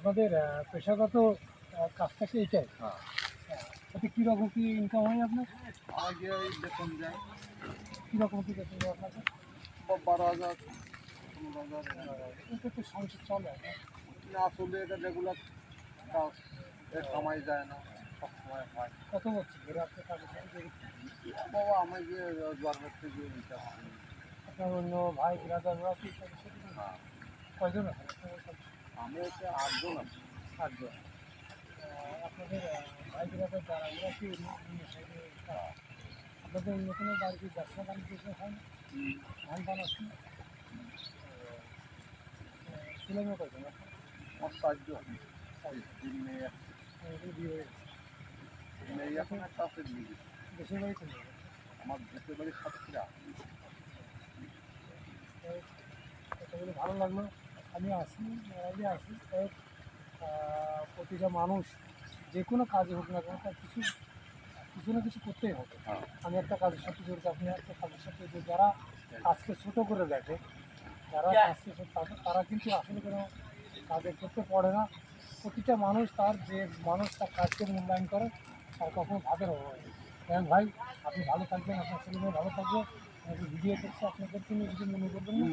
আপনাদের পেশাগত কাজটা কি এইটাই? হ্যাঁ, তাতে কীরকম কী ইনকাম হয় আপনার? আমাকে এই বেতন দেয় কীরকম কী বেতন দেয় আপনাকে? 12,000 15,000। এটা তো সংসার চলে না? না, আসলে এটা রেগুলার কাজ, এর কামাই যায় না, সবসময় হয়। কত বছর ধরে আপনি কাজের সাথে জড়িত? বাবা আমাকে জন্মের থেকে এইটা হয়। আপনার অন্য ভাই ব্রাদাররা কি কাজের সাথে জড়িত? হ্যাঁ, কয়জন আছে আপনাদের কাছে? আমি হচ্ছে 8 জন আছি। 8 জন। আপনাদের ভাই ব্রাদার যারা ওরা কি অন্য সাইডে কাজ? আপনাদের অন্য কোনো বাড়িতে ব্যবসা বাণিজ্য এসব হয় না? ধান পান আছে না? ছেলে মেয়ে কয়জন আপনার? আমার 4 জন, 4 তিন মেয়ে আছে। জন। বিয়ে হয়ে গেছে। মেয়ে এখন একটা আছে, বিয়ে দিয়েছে। দেশের বাড়ি কোন জায়গায়? আমার দেশের বাড়ি সাতক্ষীরা। কথা বলে ভালো লাগলো। আমি আসি, আগে আসি। প্রতিটা মানুষ যে কোনো কাজে হোক না কেন তার কিছু কিছু না কিছু করতেই হবে। হ্যাঁ, আমি একটা কাজের সাথে জড়িত, আপনি একটা কাজের সাথে যে যারা কাজকে ছোটো করে দেখে, যারা কাজকে তারা কিন্তু আসলে কোনো কাজের ক্ষেত্রে পড়ে না। প্রতিটা মানুষ তার যে মানুষ তার কাজকে মূল্যায়ন করে তার কখনো ভাবের অভাব হয় না। ভাই, আপনি ভালো থাকবেন, আপনার ছেলে মেয়ে ভালো থাকবে। আমি ভিডিও করছি, আপনাদেরকে নিয়ে কিছু মনে করবেন না।